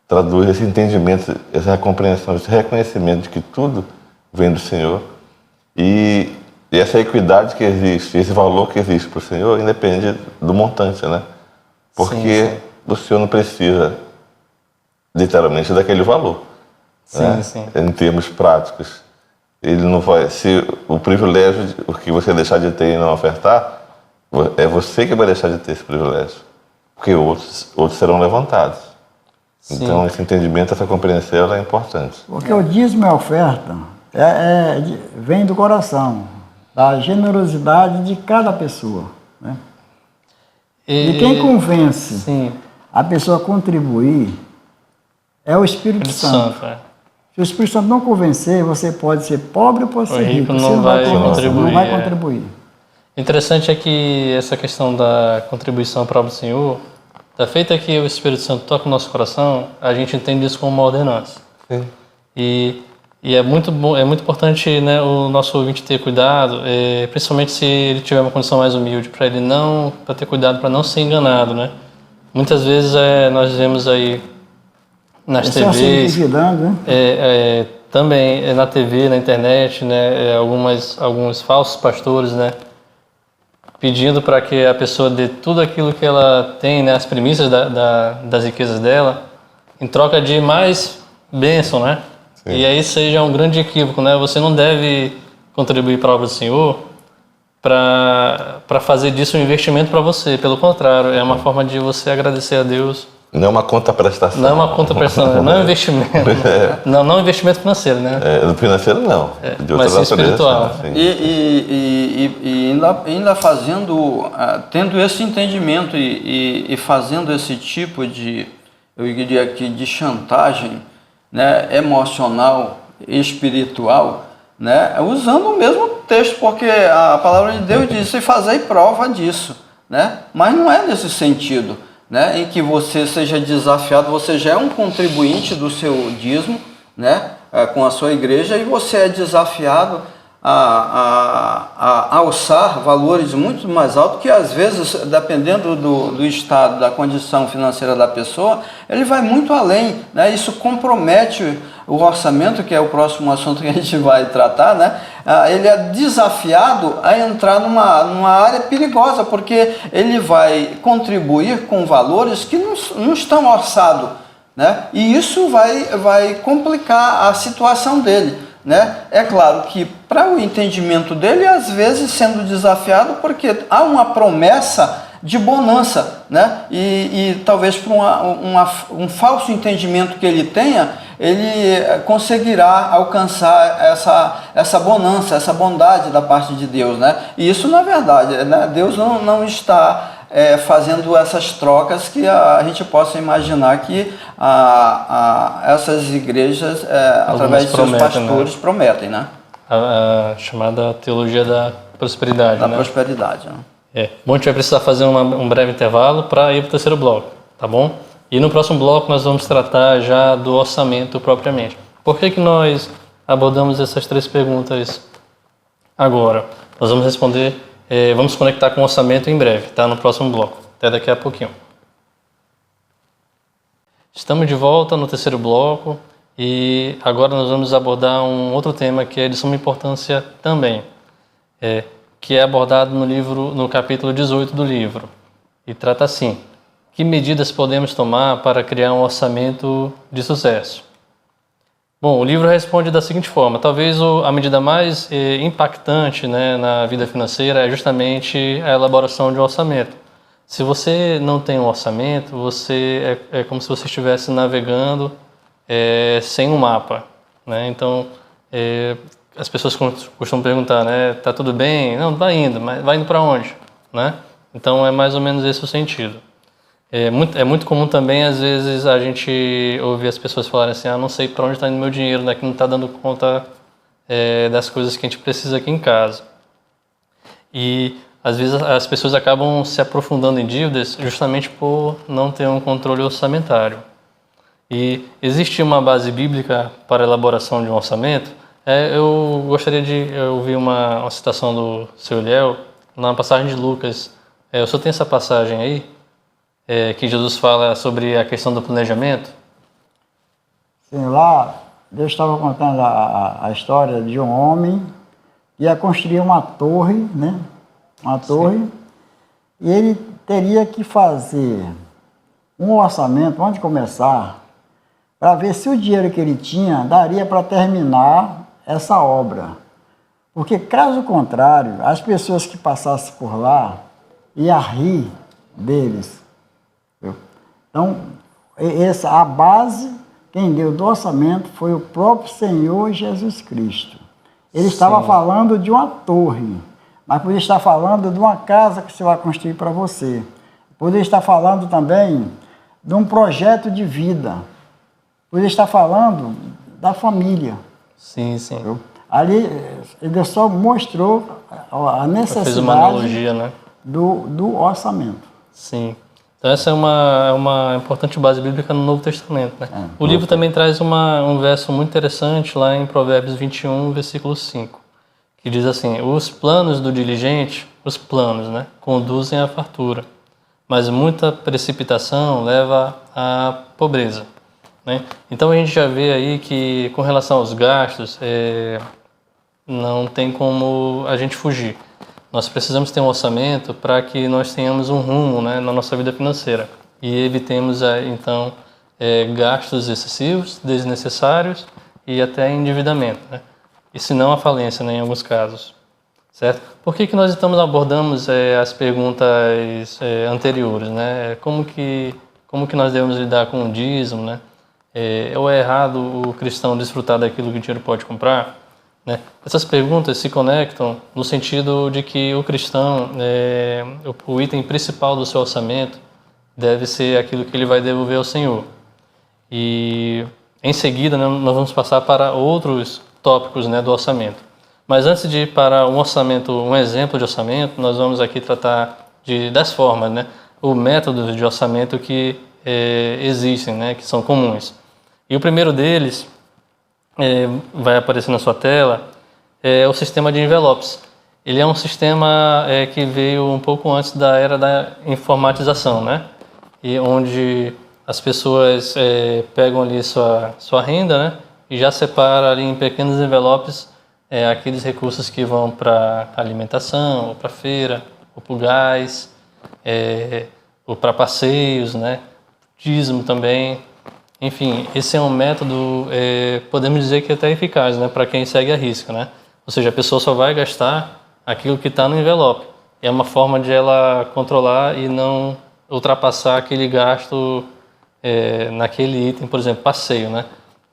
Traduz esse entendimento, essa compreensão, esse reconhecimento de que tudo vem do Senhor e essa equidade que existe, esse valor que existe para o Senhor, independe do montante, né? Porque sim, o Senhor não precisa, literalmente, daquele valor. Sim, né? Sim. Em termos práticos. Ele não vai, se o privilégio que você deixar de ter e não ofertar, é você que vai deixar de ter esse privilégio. Porque outros serão levantados. Sim. Então, esse entendimento, essa compreensão é importante. Porque o dízimo e a oferta vem do coração, da generosidade de cada pessoa, né? E quem convence a pessoa a contribuir é o Espírito Santo. Se o Espírito Santo não convencer, você pode ser pobre ou pode ser rico. Você não vai contribuir. Interessante é que essa questão da contribuição para o Senhor, da feita que o Espírito Santo toca o nosso coração, a gente entende isso como uma ordenança. Sim. E é muito bom, é muito importante, né, o nosso ouvinte ter cuidado, principalmente se ele tiver uma condição mais humilde, para ter cuidado para não ser enganado, né? Muitas vezes nós vemos aí nas TVs, né? Também na TV, na internet, né, alguns falsos pastores, né, pedindo para que a pessoa dê tudo aquilo que ela tem, né, as premissas das riquezas dela, em troca de mais bênção, né? Sim. E aí seja um grande equívoco, né? Você não deve contribuir para a obra do Senhor para fazer disso um investimento para você. Pelo contrário, é uma forma de você agradecer a Deus. Não é uma conta-prestação. Não é uma conta-prestação, não é um investimento. Não é um investimento financeiro, né? Financeiro não. Mas sim espiritual. E ainda tendo esse entendimento e fazendo esse tipo de, eu diria aqui, de chantagem, né, emocional e espiritual, né, usando o mesmo texto, porque a palavra de Deus diz, e fazei prova disso, né? Mas não é nesse sentido. né, em que você seja desafiado, você já é um contribuinte do seu dízimo, né, com a sua igreja, e você é desafiado a alçar valores muito mais altos, que às vezes, dependendo do estado, da condição financeira da pessoa, ele vai muito além, né? Isso compromete o orçamento, que é o próximo assunto que a gente vai tratar, né? Ele é desafiado a entrar numa área perigosa, porque ele vai contribuir com valores que não estão orçados, né? E isso vai complicar a situação dele, né? É claro que para o entendimento dele, às vezes sendo desafiado, porque há uma promessa de bonança, né? E talvez por um falso entendimento que ele tenha, ele conseguirá alcançar essa bonança, essa bondade da parte de Deus, né? E isso, na verdade, né? Deus não está fazendo essas trocas que a gente possa imaginar que essas igrejas, através de seus pastores, né? Prometem, né? A chamada teologia da prosperidade, da né? prosperidade, né? Bom, a gente vai precisar fazer um breve intervalo para ir para o terceiro bloco, tá bom? E no próximo bloco nós vamos tratar já do orçamento propriamente. Por que nós abordamos essas 3 perguntas agora? Nós vamos responder, vamos conectar com o orçamento em breve, tá? No próximo bloco. Até daqui a pouquinho. Estamos de volta no terceiro bloco e agora nós vamos abordar um outro tema que é de suma importância também, que é abordado no capítulo 18 do livro. E trata assim: que medidas podemos tomar para criar um orçamento de sucesso? Bom, o livro responde da seguinte forma: talvez a medida mais impactante, né, na vida financeira é justamente a elaboração de um orçamento. Se você não tem um orçamento, você é como se você estivesse navegando sem um mapa, né? Então, as pessoas costumam perguntar, né, tá tudo bem? Não, vai indo, mas vai indo para onde, né? Então é mais ou menos esse o sentido. É muito comum também, às vezes, a gente ouvir as pessoas falarem assim: não sei para onde está indo meu dinheiro, né, que não está dando conta das coisas que a gente precisa aqui em casa. E às vezes as pessoas acabam se aprofundando em dívidas justamente por não ter um controle orçamentário. E existe uma base bíblica para a elaboração de um orçamento? Eu gostaria de ouvir uma citação do seu Eliel, na passagem de Lucas. O senhor tem essa passagem aí, que Jesus fala sobre a questão do planejamento? Sim, lá Deus estava contando a história de um homem que ia construir uma torre, né? Uma torre. Sim. E ele teria que fazer um orçamento, onde começar, para ver se o dinheiro que ele tinha daria para terminar essa obra. Porque, caso contrário, as pessoas que passassem por lá iam rir deles. Então, a base, quem deu do orçamento foi o próprio Senhor Jesus Cristo. Ele estava falando de uma torre, mas podia estar falando de uma casa que você vai construir para você. Podia estar falando também de um projeto de vida. Podia estar falando da família. Sim, sim. Ali, ele só mostrou a necessidade, fez uma analogia, né, do orçamento. Sim. Então essa é uma importante base bíblica no Novo Testamento, né? O livro também traz um verso muito interessante lá em Provérbios 21, versículo 5, que diz assim: os planos do diligente, os planos, né, conduzem à fartura, mas muita precipitação leva à pobreza, né? Então a gente já vê aí que, com relação aos gastos, não tem como a gente fugir. Nós precisamos ter um orçamento para que nós tenhamos um rumo, né, na nossa vida financeira e evitemos, então, gastos excessivos, desnecessários e até endividamento, né? E se não a falência, né, em alguns casos, certo? Por que nós estamos abordamos as perguntas anteriores, né? Como que nós devemos lidar com o dízimo, né? Ou é errado o cristão desfrutar daquilo que o dinheiro pode comprar, né? Essas perguntas se conectam no sentido de que o cristão, o item principal do seu orçamento deve ser aquilo que ele vai devolver ao Senhor. E em seguida, né, nós vamos passar para outros tópicos, né, do orçamento. Mas antes de ir para um exemplo de orçamento, nós vamos aqui tratar das formas, né? ou métodos de orçamento que existem, né, que são comuns. E o primeiro deles, vai aparecer na sua tela, é o sistema de envelopes. Ele é um sistema que veio um pouco antes da era da informatização, né? E onde as pessoas pegam ali sua renda, né? E já separa ali em pequenos envelopes aqueles recursos que vão para alimentação, ou para feira, ou para o gás, ou para passeios, né? Dízimo também. Enfim, esse é um método, podemos dizer que até eficaz, né? Para quem segue a risca, né? Ou seja, a pessoa só vai gastar aquilo que está no envelope. É uma forma de ela controlar e não ultrapassar aquele gasto naquele item, por exemplo, passeio, né?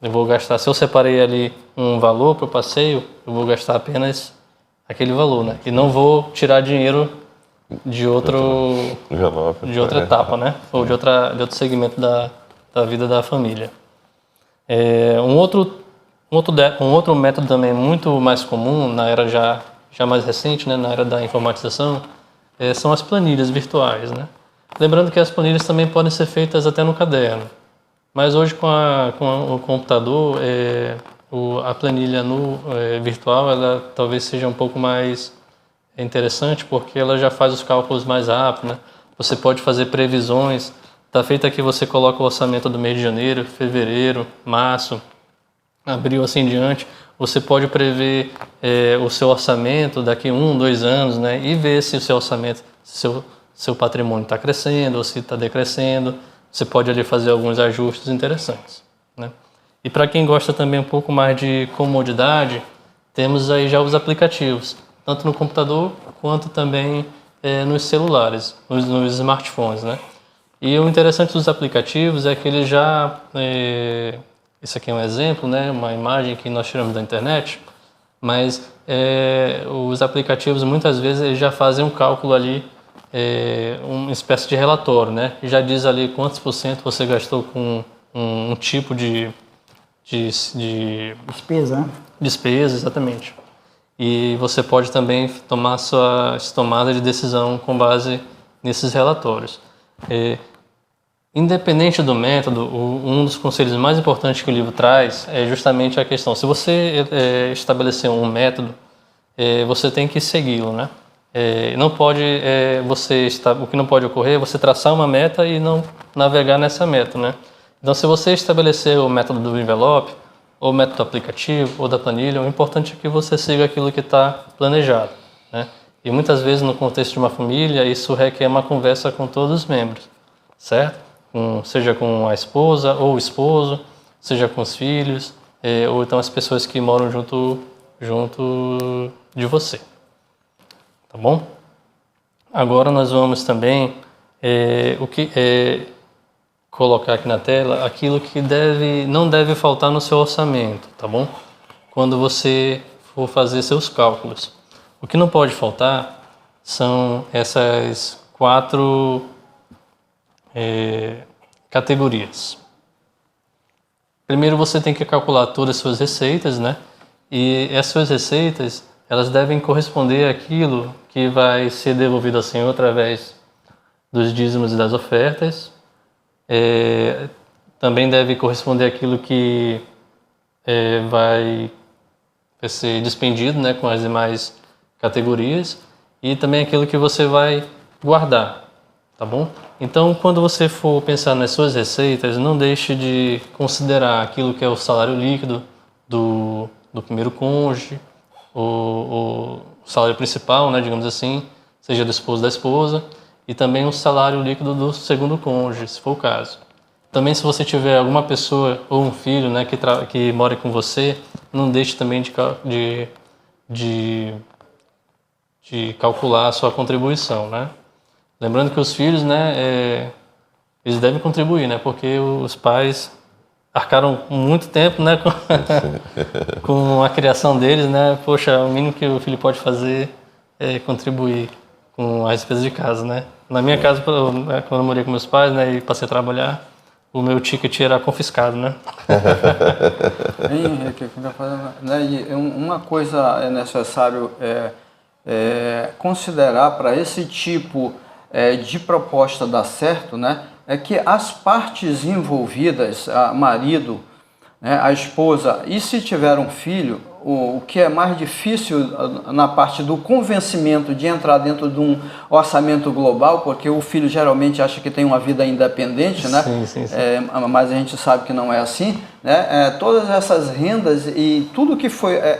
Eu vou gastar, se eu separei ali um valor para o passeio, eu vou gastar apenas aquele valor, né? E não vou tirar dinheiro de outra etapa, né? Ou de outro segmento da vida da família. Um outro método também muito mais comum na era já mais recente, né, na era da informatização, são as planilhas virtuais, né? Lembrando que as planilhas também podem ser feitas até no caderno, mas hoje com o computador, a planilha virtual, ela talvez seja um pouco mais interessante porque ela já faz os cálculos mais rápido, né? Você pode fazer previsões. Está feito aqui, você coloca o orçamento do mês de janeiro, fevereiro, março, abril, assim em diante. Você pode prever o seu orçamento daqui 1, 2 anos, né? E ver se o seu orçamento, seu patrimônio está crescendo ou se está decrescendo. Você pode ali fazer alguns ajustes interessantes, né? E para quem gosta também um pouco mais de comodidade, temos aí já os aplicativos, tanto no computador quanto também nos celulares, nos smartphones, né? E o interessante dos aplicativos é que ele já... Esse aqui é um exemplo, né? Uma imagem que nós tiramos da internet, mas os aplicativos muitas vezes eles já fazem um cálculo ali, uma espécie de relatório, né? E já diz ali quantos por cento você gastou com um tipo de Despesa, né? Despesa, exatamente. E você pode também tomar suas tomadas de decisão com base nesses relatórios. Independente do método, um dos conselhos mais importantes que o livro traz é justamente a questão, se você estabelecer um método, você tem que segui-lo, né? Não pode, o que não pode ocorrer é você traçar uma meta e não navegar nessa meta, né? Então, se você estabelecer o método do envelope, ou o método aplicativo, ou da planilha, o importante é que você siga aquilo que está planejado, né? E muitas vezes, no contexto de uma família, isso requer uma conversa com todos os membros, certo? Seja com a esposa ou o esposo, seja com os filhos, ou então as pessoas que moram junto de você. Tá bom? Agora nós vamos também colocar aqui na tela aquilo que não deve faltar no seu orçamento, tá bom? Quando você for fazer seus cálculos. O que não pode faltar são essas 4 categorias. Primeiro você tem que calcular todas as suas receitas, né? E as suas receitas, elas devem corresponder àquilo que vai ser devolvido ao Senhor através dos dízimos e das ofertas. Também deve corresponder àquilo que vai ser despendido, né, com as demais categorias, e também aquilo que você vai guardar, tá bom? Então, quando você for pensar nas suas receitas, não deixe de considerar aquilo que é o salário líquido do primeiro cônjuge, o salário principal, né, digamos assim, seja do esposo ou da esposa, e também o salário líquido do segundo cônjuge, se for o caso. Também, se você tiver alguma pessoa ou um filho, né, que mora com você, não deixe também de calcular a sua contribuição, né? Lembrando que os filhos, né, eles devem contribuir, né, porque os pais arcaram muito tempo, né, com a criação deles, né? Poxa, o mínimo que o filho pode fazer é contribuir com as despesas de casa, né? Na minha casa, quando eu morei com meus pais, né, e passei a trabalhar, o meu ticket era confiscado, né? Henrique, uma coisa é necessário considerar para esse tipo de proposta dar certo, né, é que as partes envolvidas, marido, né, a esposa, e se tiver um filho, o que é mais difícil na parte do convencimento de entrar dentro de um orçamento global, porque o filho geralmente acha que tem uma vida independente, né? Sim. Mas a gente sabe que não é assim, né? Todas essas rendas e tudo que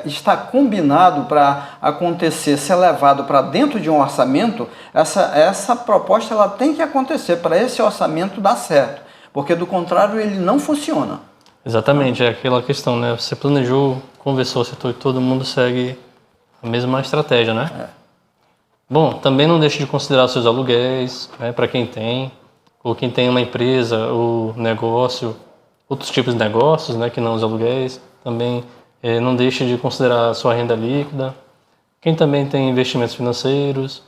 está combinado para acontecer, ser levado para dentro de um orçamento, essa proposta ela tem que acontecer para esse orçamento dar certo, porque do contrário ele não funciona. Exatamente, é aquela questão, né? Você planejou, conversou, setor e todo mundo segue a mesma estratégia, né? Bom, também não deixe de considerar os seus aluguéis, né? Para quem tem, ou quem tem uma empresa ou negócio, outros tipos de negócios, né? Que não os aluguéis. Também não deixe de considerar a sua renda líquida. Quem também tem investimentos financeiros,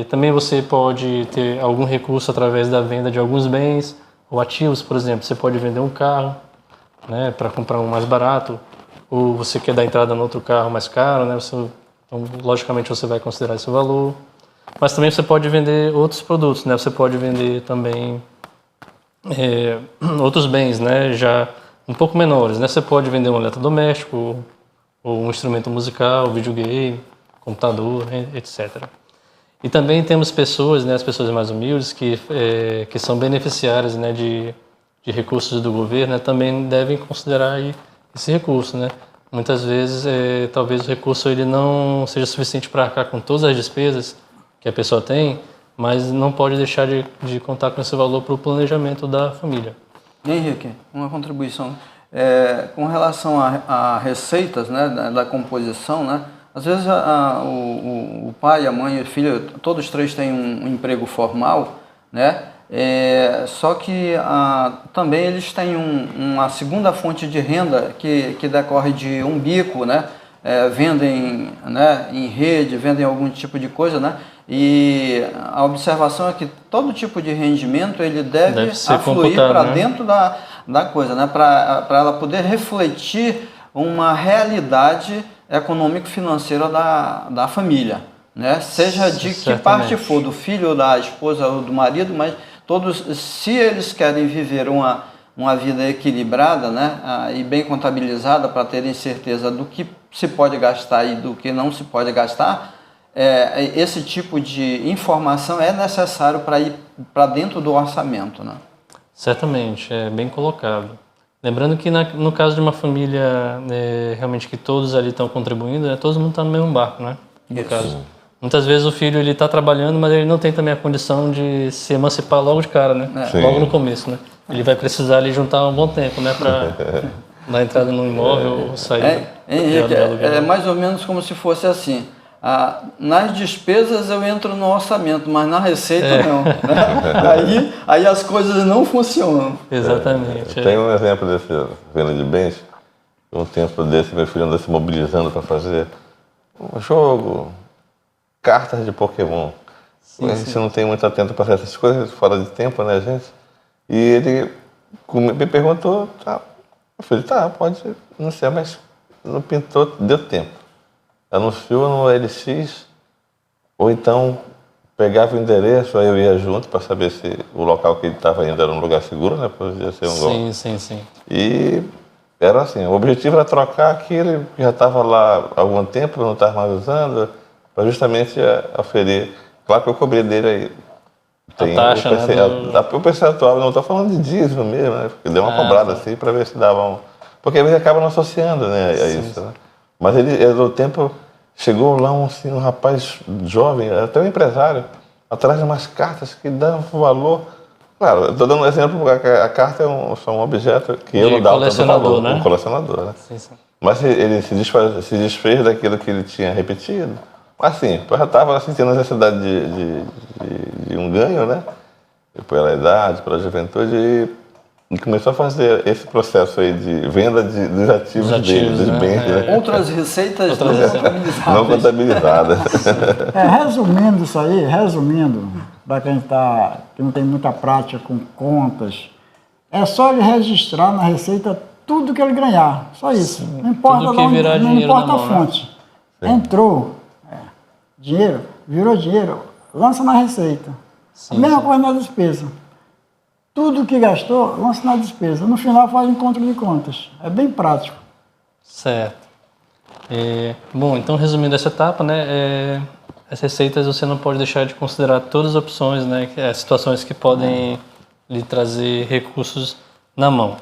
também você pode ter algum recurso através da venda de alguns bens ou ativos, por exemplo, você pode vender um carro, né, para comprar um mais barato, ou você quer dar entrada no outro carro mais caro, né, então, logicamente você vai considerar esse valor. Mas também você pode vender outros produtos, né, você pode vender também outros bens, né, já um pouco menores, né, você pode vender um eletrodoméstico, ou um instrumento musical, videogame, computador, etc. E também temos pessoas, né, as pessoas mais humildes, que são beneficiárias, né, de recursos do governo, né, também devem considerar aí esse recurso, né. Muitas vezes, talvez o recurso ele não seja suficiente para arcar com todas as despesas que a pessoa tem, mas não pode deixar de contar com esse valor para o planejamento da família. Henrique, uma contribuição. Com relação a receitas, né, da composição, né, às vezes o pai, a mãe e o filho, todos os três têm um emprego formal, né, só que também eles têm uma segunda fonte de renda que decorre de um bico, né, vendem, né, em rede, vendem algum tipo de coisa, né, e a observação é que todo tipo de rendimento ele deve afluir para, né, dentro da coisa, né, para ela poder refletir uma realidade econômico-financeira da família, né, seja de que parte for, do filho, da esposa ou do marido, mas todos, se eles querem viver uma vida equilibrada, né, e bem contabilizada para terem certeza do que se pode gastar e do que não se pode gastar, esse tipo de informação é necessário para ir para dentro do orçamento, né? Certamente, é bem colocado. Lembrando que no caso de uma família realmente que todos ali estão contribuindo, todo mundo está no mesmo barco, né? No caso. Muitas vezes o filho ele está trabalhando, mas ele não tem também a condição de se emancipar logo de cara, né? Logo no começo, né? Ele vai precisar ali juntar um bom tempo, né? Para dar entrada no imóvel ou sair. Henrique, é mais ou menos como se fosse assim. Nas despesas eu entro no orçamento, mas na receita não. Né? Aí as coisas não funcionam. Exatamente. Tem um exemplo desse venda de bens. Um tempo desse, meu filho anda se mobilizando para fazer um jogo, cartas de Pokémon. A gente não tem muito atento para essas coisas, fora de tempo, né, gente? E ele me perguntou, eu falei, pode anunciar, mas não pintou, deu tempo. Anunciou no LX, ou então pegava o endereço, aí eu ia junto para saber se o local que ele estava indo era um lugar seguro, né? Podia ser um golpe. Sim. E era assim, o objetivo era trocar aquele que já estava lá há algum tempo, não estava mais usando, para justamente oferir. Claro que eu cobri dele aí. Tem a taxa, o percentual, não estou falando de dízimo mesmo, né? Porque deu uma cobrada assim para ver se dava um. Porque às vezes acaba não associando, né, a isso, né? Mas ele, no tempo, chegou lá um rapaz jovem, até um empresário, atrás de umas cartas que davam valor. Claro, eu estou dando um exemplo, porque a carta é só um objeto que eu não dava tanto valor, né? Um colecionador, né? Sim. Mas ele se desfez daquilo que ele tinha repetido. Assim, eu já estava sentindo a necessidade de um ganho, né? Pela idade, pela juventude, e começou a fazer esse processo aí de venda dos ativos dele, dos bens. Né? Outras receitas não contabilizadas. Resumindo isso aí, para quem que não tem muita prática com contas, é só ele registrar na receita tudo que ele ganhar, só isso. Sim, não importa, não importa a fonte. Né? Entrou dinheiro, virou dinheiro, lança na receita. A mesma coisa na despesa. Tudo que gastou, lança na despesa. No final faz encontro de contas. É bem prático. Certo. Bom, então resumindo essa etapa, né, as receitas você não pode deixar de considerar todas as opções, né, situações que podem lhe trazer recursos na mão,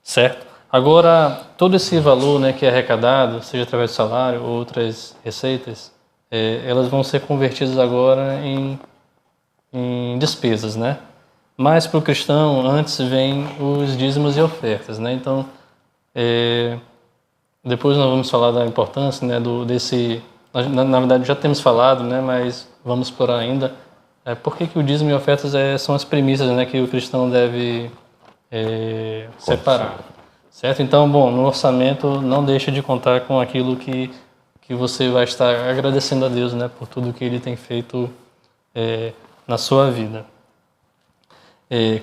certo? Agora, todo esse valor, né, que é arrecadado, seja através do salário ou outras receitas, elas vão ser convertidas agora em despesas, né? Mas para o cristão, antes vem os dízimos e ofertas, né? Então, depois nós vamos falar da importância, né, desse... Na verdade, já temos falado, né, mas vamos explorar ainda por que o dízimo e ofertas são as premissas, né, que o cristão deve separar. Certo? Então, bom, no orçamento não deixa de contar com aquilo que você vai estar agradecendo a Deus, né, por tudo que Ele tem feito na sua vida.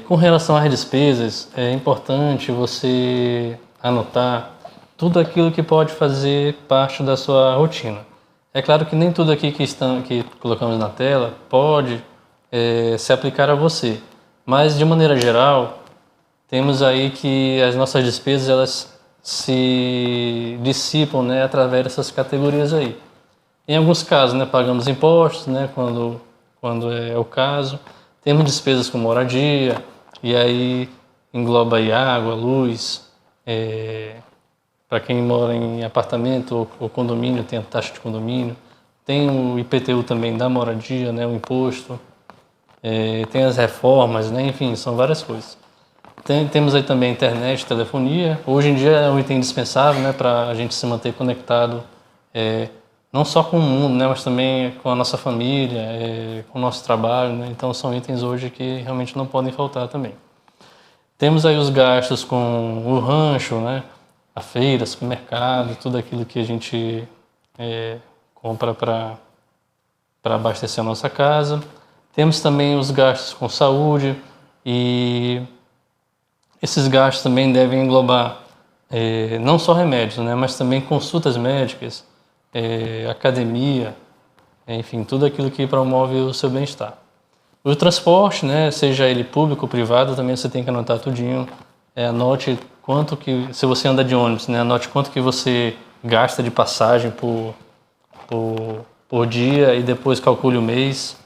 Com relação às despesas, é importante você anotar tudo aquilo que pode fazer parte da sua rotina. É claro que nem tudo aqui que colocamos na tela pode se aplicar a você, mas de maneira geral, temos aí que as nossas despesas elas se dissipam, né, através dessas categorias aí. Em alguns casos, né, pagamos impostos, né, quando é o caso. Temos despesas com moradia, e aí engloba aí água, luz. Para quem mora em apartamento ou condomínio, tem a taxa de condomínio. Tem o IPTU também da moradia, né, o imposto. Tem as reformas, né, enfim, são várias coisas. Temos aí também internet, telefonia. Hoje em dia é um item indispensável, né, para a gente se manter conectado, não só com o mundo, né, mas também com a nossa família, com o nosso trabalho, né? Então são itens hoje que realmente não podem faltar também. Temos aí os gastos com o rancho, né, a feira, supermercado, tudo aquilo que a gente compra para abastecer a nossa casa. Temos também os gastos com saúde, e esses gastos também devem englobar não só remédios, né, mas também consultas médicas, academia, enfim, tudo aquilo que promove o seu bem-estar. O transporte, né, seja ele público ou privado, também você tem que anotar tudinho. Anote quanto que, se você anda de ônibus, né, anote quanto que você gasta de passagem por dia e depois calcule o mês.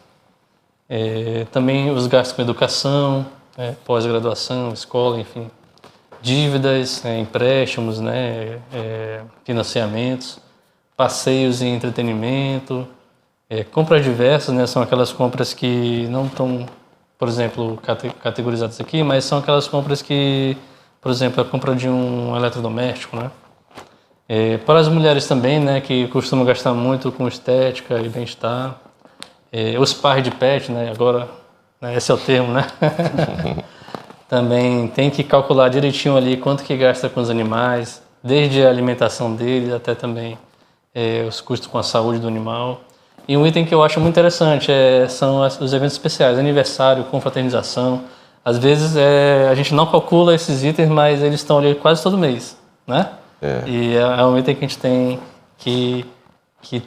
Também os gastos com educação, pós-graduação, escola, enfim. Dívidas, empréstimos, né, financiamentos, passeios e entretenimento, compras diversas, né, são aquelas compras que não estão, por exemplo, categorizadas aqui, mas são aquelas compras que, por exemplo, a compra de um eletrodoméstico, né. Para as mulheres também, né, que costumam gastar muito com estética e bem-estar. Os pais de pet, né, agora, né, esse é o termo, né. Também tem que calcular direitinho ali quanto que gasta com os animais, desde a alimentação deles até também os custos com a saúde do animal. E um item que eu acho muito interessante são os eventos especiais, aniversário, confraternização. Às vezes a gente não calcula esses itens, mas eles estão ali quase todo mês, né? E é um item que a gente tem que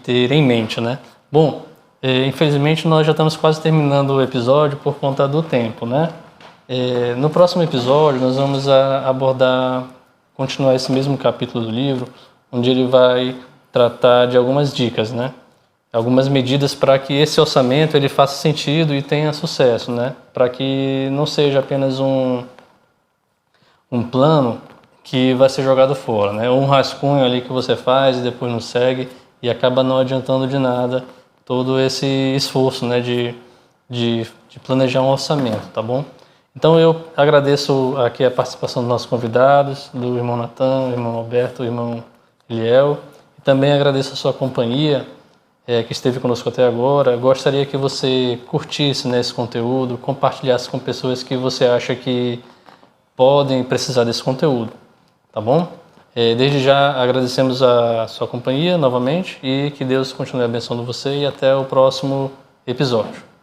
ter em mente, né? Bom, infelizmente nós já estamos quase terminando o episódio por conta do tempo, né? No próximo episódio nós vamos continuar esse mesmo capítulo do livro, onde ele vai tratar de algumas dicas, né? Algumas medidas para que esse orçamento ele faça sentido e tenha sucesso, né? Para que não seja apenas um plano que vai ser jogado fora, né? Um rascunho ali que você faz e depois não segue e acaba não adiantando de nada todo esse esforço, né? De planejar um orçamento, tá bom? Então eu agradeço aqui a participação dos nossos convidados, do irmão Natan, do irmão Alberto, do irmão Eliel. E também agradeço a sua companhia, que esteve conosco até agora. Gostaria que você curtisse, né, esse conteúdo, compartilhasse com pessoas que você acha que podem precisar desse conteúdo, tá bom? Desde já agradecemos a sua companhia novamente e que Deus continue abençoando você e até o próximo episódio.